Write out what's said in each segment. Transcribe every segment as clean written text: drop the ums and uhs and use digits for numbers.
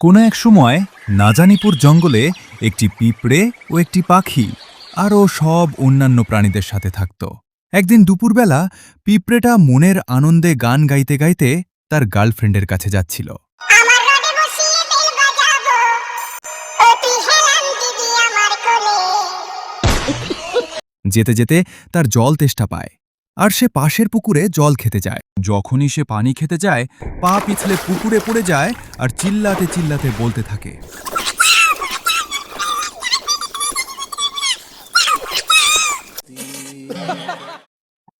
কোনো এক সময় নাজানিপুর জঙ্গলে একটি পিঁপড়ে ও একটি পাখি আরও সব অন্যান্য প্রাণীদের সাথে থাকত। একদিন দুপুরবেলা পিঁপড়েটা মনের আনন্দে গান গাইতে গাইতে তার গার্লফ্রেন্ডের কাছে যাচ্ছিল। যেতে যেতে তার জল তেষ্টা পায় আর সে পাশের পুকুরে জল খেতে যায়। যখনই সে পানি খেতে যায়, পা পিছলে পুকুরে পড়ে যায় আর চিল্লাতে চিল্লাতে বলতে থাকে,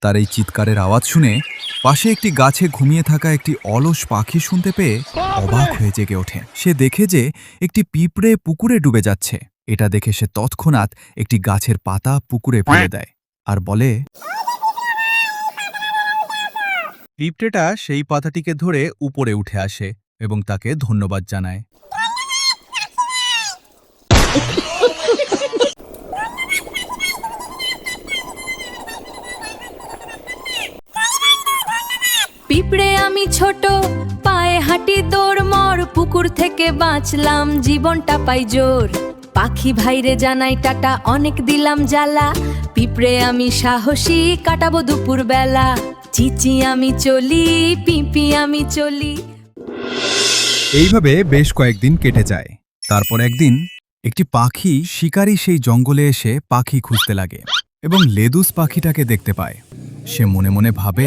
তার এই চিৎকারের আওয়াজ শুনে পাশে একটি গাছে ঘুমিয়ে থাকা একটি অলস পাখি শুনতে পেয়ে অবাক হয়ে জেগে ওঠে। সে দেখে যে একটি পিঁপড়ে পুকুরে ডুবে যাচ্ছে। এটা দেখে সে তৎক্ষণাৎ একটি গাছের পাতা পুকুরে ফেলে দেয় আর বলে, পিঁপড়েটা সেই পাতাটিকে ধরে উপরে উঠে আসে এবং তাকে ধন্যবাদ জানায়। পিঁপড়ে আমি ছোট, পায়ে হাঁটি দৌড়, পুকুর থেকে বাঁচলাম, জীবনটা পাই জোর। পাখি ভাইরে জানাই টাটা, অনেক দিলাম জ্বালা। পিঁপড়ে আমি সাহসী, কাটাবো দুপুর বেলা। চিচি আমি চলি, পিঁপি আমি চলি। এইভাবে বেশ কয়েকদিন কেটে যায়। তারপর একদিন একটি পাখি শিকারী সেই জঙ্গলে এসে পাখি খুঁজতে লাগে এবং লেদুস পাখিটাকে দেখতে পায়। সে মনে মনে ভাবে,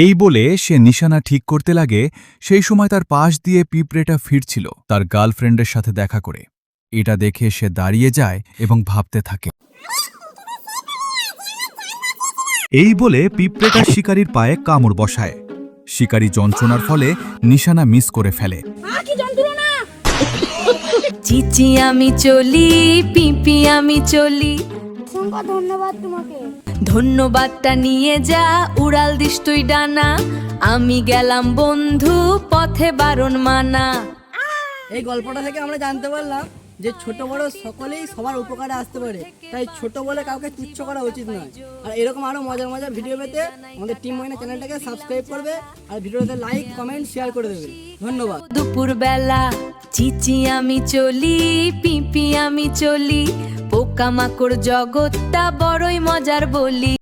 এই বলে সে নিশানা ঠিক করতে লাগে। সেই সময় তার পাশ দিয়ে পিঁপড়েটা ফিরছিল তার গার্লফ্রেন্ডের সাথে দেখা করে। এটা দেখে সে দাঁড়িয়ে যায় এবং ভাবতে থাকে। এই বলে পিঁপড়েটা শিকারীর পায়ে কামড় বসায়। শিকারী যন্ত্রণার ফলে নিশানা মিস করে ফেলে। চিচি আমি চলি, পিঁপি আমি চলি। ধন্যবাদ তোমাকে। ধন্যবাদটা নিয়ে যা, উড়াল দিস তুই ডানা। আমি গেলাম বন্ধু, পথে বারণ মানা। এই গল্পটা থেকে আমরা জানতে পারলাম যে ছোট বড় সকলেই সবার উপকারে আসতে পারে, তাই ছোট বলে কাউকে তুচ্ছ করা উচিত নয়। আর এরকম আরো মজার মজার ভিডিও পেতে আমাদের টিম ময়না চ্যানেলটাকে সাবস্ক্রাইব করবে আর ভিডিওতে লাইক কমেন্ট শেয়ার করে দেবে। ধন্যবাদ। দুপুর বেলা চিচি আমি চলি, পিঁপি আমি চলি। পোকামাকড় জগৎটা বড়ই মজার বলি।